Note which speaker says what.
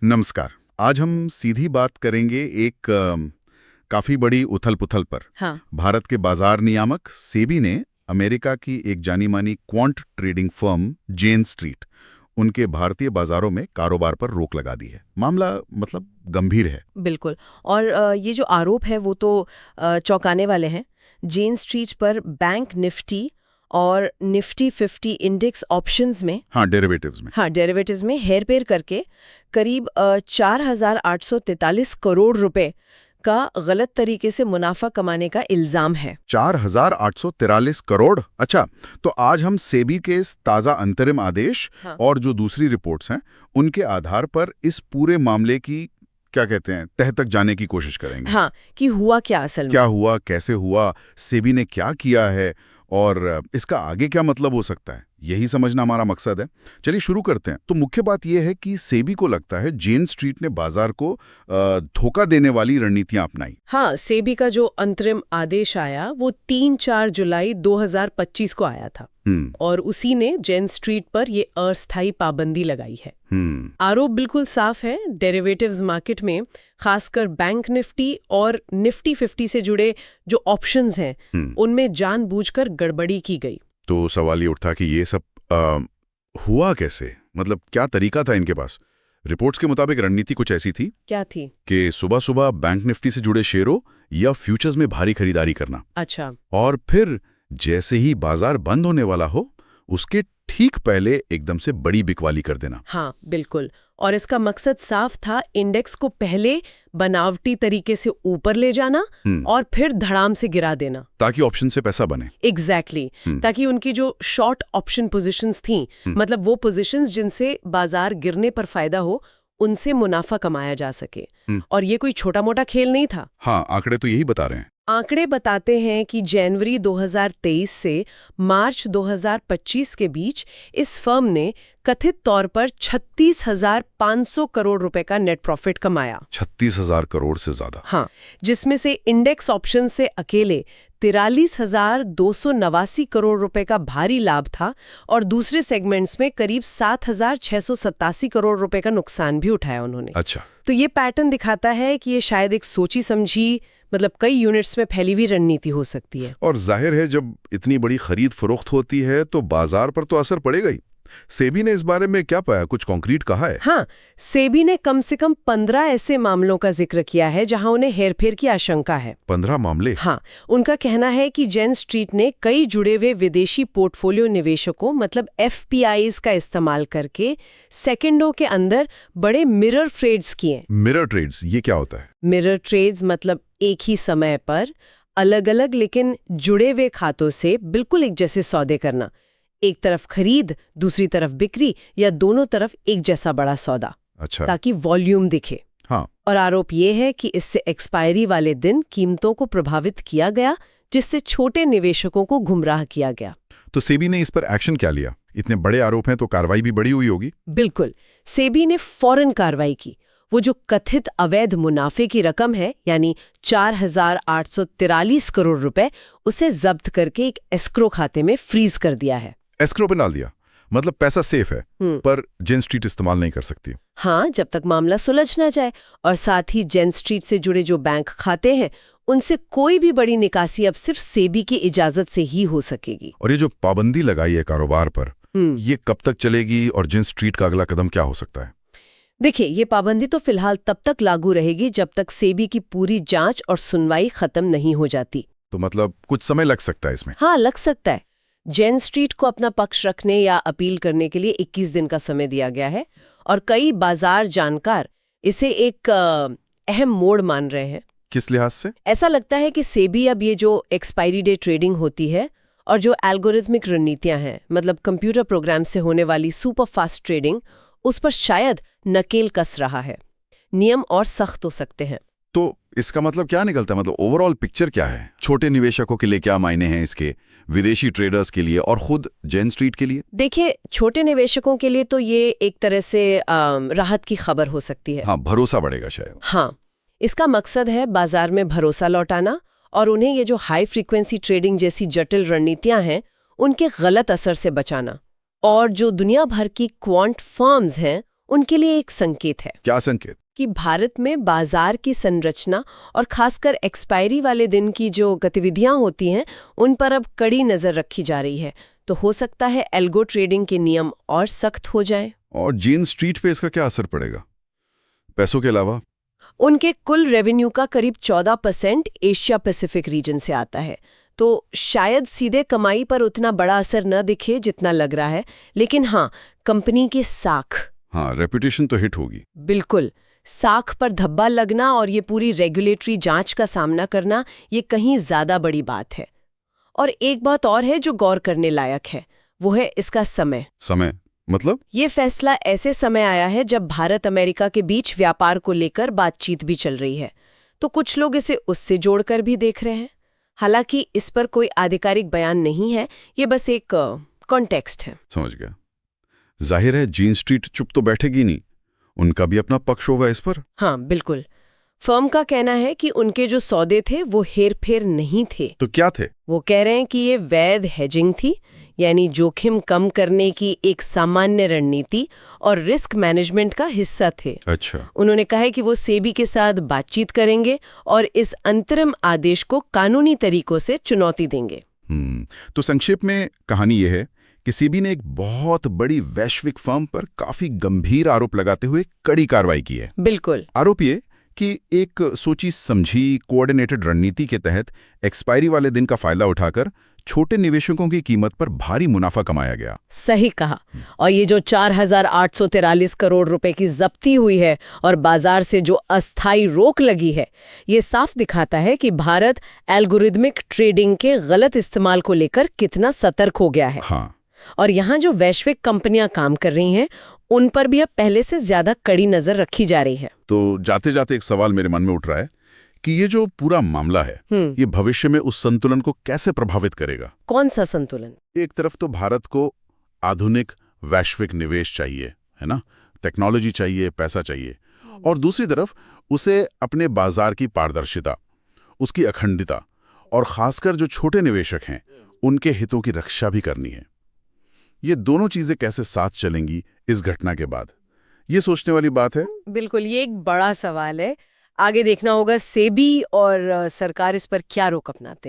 Speaker 1: नमस्कार। आज हम सीधी बात करेंगे एक काफी बड़ी उथल-पुथल पर।
Speaker 2: हाँ।
Speaker 1: भारत के बाजार नियामक सेबी ने अमेरिका की एक जानी-मानी क्वांट ट्रेडिंग फर्म जेन स्ट्रीट उनके भारतीय बाजारों में कारोबार पर रोक लगा दी है। मामला मतलब गंभीर है।
Speaker 2: बिल्कुल। और ये जो आरोप है वो तो चौंकाने वाले हैं। जेन स्ट्रीट पर बैंक निफ्टी और निफ्टी 50 इंडेक्स ऑप्शंस में
Speaker 1: हाँ, डेरिवेटिव्स में
Speaker 2: हेरफेर करके करीब 4,843 करोड़ रुपए का गलत तरीके से मुनाफा कमाने का इल्जाम है।
Speaker 1: 4,843 करोड़। अच्छा, तो आज हम सेबी के इस ताज़ा अंतरिम आदेश
Speaker 2: हाँ।
Speaker 1: और जो दूसरी रिपोर्ट्स हैं उनके आधार पर इस पूरे मामले की क्या कहते हैं तह तक जाने की कोशिश करेंगे।
Speaker 2: हाँ, कि हुआ क्या असल में।
Speaker 1: क्या हुआ, कैसे हुआ, सेबी ने क्या किया है और इसका आगे क्या मतलब हो सकता है, यही समझना हमारा मकसद है। चलिए शुरू करते हैं। तो मुख्य बात यह है कि सेबी को लगता है जेन स्ट्रीट ने बाजार को धोखा देने वाली रणनीतियां अपनाई।
Speaker 2: हाँ, सेबी का जो अंतरिम आदेश आया वो 3-4 जुलाई 2025 को आया था और उसी ने जेन स्ट्रीट पर ये अस्थायी पाबंदी लगाई है। आरोप बिल्कुल साफ है। डेरिवेटिव्स मार्केट में खासकर बैंक निफ्टी और निफ्टी 50 से जुड़े जो ऑप्शंस हैं उनमें जानबूझकर गड़बड़ी की गई।
Speaker 1: तो सवाल ये उठा कि ये सब हुआ कैसे, मतलब क्या तरीका था इनके पास। रिपोर्ट्स के मुताबिक रणनीति कुछ ऐसी थी।
Speaker 2: क्या थी?
Speaker 1: कि सुबह सुबह बैंक निफ्टी से जुड़े शेयरों या फ्यूचर्स में भारी खरीदारी करना।
Speaker 2: अच्छा।
Speaker 1: और फिर जैसे ही बाजार बंद होने वाला हो उसके ठीक पहले एकदम से बड़ी बिकवाली कर देना।
Speaker 2: हाँ, बिल्कुल। और इसका मकसद साफ था, इंडेक्स को पहले बनावटी तरीके से ऊपर ले जाना और फिर धड़ाम से गिरा देना,
Speaker 1: ताकि ऑप्शन से पैसा बने।
Speaker 2: एग्जैक्टली। ताकि उनकी जो शॉर्ट ऑप्शन पोजीशंस थी, मतलब वो पोजीशंस जिनसे बाजार गिरने पर फायदा हो, उनसे मुनाफा कमाया जा सके। और ये कोई छोटा मोटा खेल नहीं था।
Speaker 1: हाँ, आंकड़े तो यही बता रहे हैं।
Speaker 2: आंकड़े बताते हैं कि जनवरी 2023 से मार्च 2025 के बीच इस फर्म ने कथित तौर पर 36,500 करोड़ रुपए का नेट प्रॉफिट कमाया।
Speaker 1: 36,000 करोड़ से ज्यादा।
Speaker 2: हाँ, जिसमें से इंडेक्स ऑप्शन से अकेले 43,289 करोड़ रुपए का भारी लाभ था और दूसरे सेगमेंट्स में करीब 7,687 करोड़ रुपए का नुकसान भी उठाया उन्होंने।
Speaker 1: अच्छा।
Speaker 2: तो ये पैटर्न दिखाता है कि ये शायद एक सोची समझी, मतलब कई यूनिट्स में फैली हुई रणनीति हो सकती है।
Speaker 1: और जाहिर है जब इतनी बड़ी खरीद फरोख्त होती है तो बाजार पर तो असर पड़ेगा ही। सेबी ने इस बारे में क्या पाया, कुछ कॉन्क्रीट कहा है?
Speaker 2: हाँ, सेबी ने कम से कम 15 ऐसे मामलों का जिक्र किया है जहां उन्हें हेरफेर की आशंका है।
Speaker 1: 15 मामले?
Speaker 2: हाँ, उनका कहना है कि जेन स्ट्रीट ने कई जुड़े हुए विदेशी पोर्टफोलियो निवेशकों मतलब FPIs का इस्तेमाल करके सेकंडों के अंदर बड़े मिरर ट्रेड्स किए।
Speaker 1: मिरर ट्रेड्स, ये क्या होता है?
Speaker 2: मिरर ट्रेड्स मतलब एक ही समय पर अलग अलग लेकिन जुड़े हुए खातों से बिल्कुल एक जैसे सौदे करना। एक तरफ खरीद, दूसरी तरफ बिक्री या दोनों तरफ एक जैसा बड़ा सौदा।
Speaker 1: अच्छा।
Speaker 2: ताकि वॉल्यूम दिखे।
Speaker 1: हाँ।
Speaker 2: और आरोप ये है कि इससे एक्सपायरी वाले दिन कीमतों को प्रभावित किया गया, जिससे छोटे निवेशकों को गुमराह किया गया।
Speaker 1: तो सेबी ने इस पर एक्शन क्या लिया? इतने बड़े आरोप हैं तो कार्रवाई भी बड़ी हुई होगी।
Speaker 2: बिल्कुल, सेबी ने फौरन कार्रवाई की। वो जो कथित अवैध मुनाफे की रकम है, यानी 4,843 करोड़ रुपए, उसे जब्त करके एक एस्क्रो खाते में फ्रीज कर दिया है।
Speaker 1: एस्क्रो पे डाल दिया, मतलब पैसा सेफ है पर जेन स्ट्रीट इस्तेमाल नहीं कर सकती।
Speaker 2: हाँ, जब तक मामला सुलझ ना जाए। और साथ ही जेन स्ट्रीट से जुड़े जो बैंक खाते हैं उनसे कोई भी बड़ी निकासी अब सिर्फ सेबी की इजाजत से ही हो सकेगी।
Speaker 1: और ये जो पाबंदी लगाई है कारोबार पर, ये कब तक चलेगी और जेन स्ट्रीट का अगला कदम क्या हो सकता है?
Speaker 2: देखिए, ये पाबंदी तो फिलहाल तब तक लागू रहेगी जब तक सेबी की पूरी जांच और सुनवाई खत्म नहीं हो जाती।
Speaker 1: तो मतलब कुछ समय लग सकता है इसमें?
Speaker 2: हाँ, लग सकता है। जेन स्ट्रीट को अपना पक्ष रखने या अपील करने के लिए 21 दिन का समय दिया गया है और कई बाजार जानकार इसे एक अहम मोड़ मान रहे हैं।
Speaker 1: किस लिहाज से?
Speaker 2: ऐसा लगता है कि सेबी अब ये जो एक्सपायरी डे ट्रेडिंग होती है और जो एल्गोरिथमिक रणनीतियां हैं, मतलब कंप्यूटर प्रोग्राम से होने वाली सुपर फास्ट ट्रेडिंग, उस पर शायद नकेल कस रहा है। नियम और सख्त हो सकते हैं।
Speaker 1: तो इसका मतलब क्या निकलता है, मतलब ओवरऑल पिक्चर क्या है? छोटे निवेशकों के लिए क्या मायने हैं इसके, विदेशी ट्रेडर्स के लिए और खुद जेन स्ट्रीट के लिए?
Speaker 2: देखिए, छोटे निवेशकों के लिए तो ये एक तरह से राहत की खबर हो सकती है।
Speaker 1: हाँ, भरोसा बढ़ेगा शायद।
Speaker 2: हाँ, इसका मकसद है बाजार में भरोसा लौटाना और उन्हें ये जो हाई फ्रीक्वेंसी ट्रेडिंग जैसी जटिल रणनीतियां हैं उनके गलत असर से बचाना। और जो दुनिया भर की क्वांट फर्म्स हैं उनके लिए एक संकेत है
Speaker 1: क्या संकेत?
Speaker 2: कि भारत में बाजार की संरचना और खासकर एक्सपायरी वाले दिन की जो गतिविधियां होती हैं उन पर अब कड़ी नजर रखी जा रही है। तो हो सकता है एल्गो ट्रेडिंग के नियम और सख्त हो जाएं।
Speaker 1: और जेन स्ट्रीट पे इसका क्या असर पड़ेगा पैसों के अलावा?
Speaker 2: उनके कुल रेवेन्यू का करीब 14% एशिया पैसिफिक रीजन से आता है, तो शायद सीधे कमाई पर उतना बड़ा असर न दिखे जितना लग रहा है, लेकिन हाँ, कंपनी की साख,
Speaker 1: हाँ, रेपुटेशन तो हिट होगी।
Speaker 2: बिल्कुल, साख पर धब्बा लगना और ये पूरी रेगुलेटरी जांच का सामना करना, ये कहीं ज्यादा बड़ी बात है। और एक बात और है जो गौर करने लायक है, वो है इसका समय।
Speaker 1: समय मतलब?
Speaker 2: ये फैसला ऐसे समय आया है जब भारत अमेरिका के बीच व्यापार को लेकर बातचीत भी चल रही है, तो कुछ लोग इसे उससे जोड़कर भी देख रहे हैं। हालांकि इस पर कोई आधिकारिक बयान नहीं है, ये बस एक कॉन्टेक्स्ट है।
Speaker 1: समझ गया। जाहिर है जेन स्ट्रीट चुप तो बैठेगी नहीं, उनका भी अपना पक्ष होगा इस पर।
Speaker 2: हाँ, बिल्कुल। फर्म का कहना है कि उनके जो सौदे थे वो हेरफेर नहीं थे।
Speaker 1: तो क्या थे?
Speaker 2: वो कह रहे हैं कि ये वैध हेजिंग थी, यानी जोखिम कम करने की एक सामान्य रणनीति और रिस्क मैनेजमेंट का हिस्सा थे।
Speaker 1: अच्छा।
Speaker 2: उन्होंने कहा है कि वो सेबी के साथ बातचीत करेंगे और इस अंतरिम आदेश को कानूनी तरीकों से चुनौती देंगे।
Speaker 1: तो संक्षेप में कहानी ये है कि सेबी ने एक बहुत बड़ी वैश्विक फर्म पर काफी गंभीर आरोप लगाते हुए कड़ी कार्रवाई की है।
Speaker 2: बिल्कुल।
Speaker 1: आरोप ये कि एक सोची समझी कोऑर्डिनेटेड रणनीति के तहत एक्सपायरी वाले दिन का फायदा उठाकर छोटे निवेशकों की कीमत पर भारी मुनाफा कमाया गया।
Speaker 2: सही कहा। और ये जो 4,843 करोड़ रुपए की जब्ती हुई है और बाजार से जो अस्थायी रोक लगी है, ये साफ दिखाता है कि भारत एल्गोरिदमिक ट्रेडिंग के गलत इस्तेमाल को लेकर कितना सतर्क हो गया है।
Speaker 1: हाँ।
Speaker 2: और यहाँ जो वैश्विक कंपनियां काम कर रही हैं, उन पर भी अब पहले से ज्यादा कड़ी नजर रखी जा रही है।
Speaker 1: तो जाते जाते एक सवाल मेरे मन में उठ रहा है कि ये जो पूरा मामला है, ये भविष्य में उस संतुलन को कैसे प्रभावित करेगा?
Speaker 2: कौन सा संतुलन?
Speaker 1: एक तरफ तो भारत को आधुनिक वैश्विक निवेश चाहिए, है ना, टेक्नोलॉजी चाहिए, पैसा चाहिए, और दूसरी तरफ उसे अपने बाजार की पारदर्शिता, उसकी अखंडता और खासकर जो छोटे निवेशक हैं उनके हितों की रक्षा भी करनी है। ये दोनों चीजें कैसे साथ चलेंगी इस घटना के बाद, ये सोचने वाली बात है।
Speaker 2: बिल्कुल, ये एक बड़ा सवाल है। आगे देखना होगा सेबी और सरकार इस पर क्या रोक अपनाते हैं।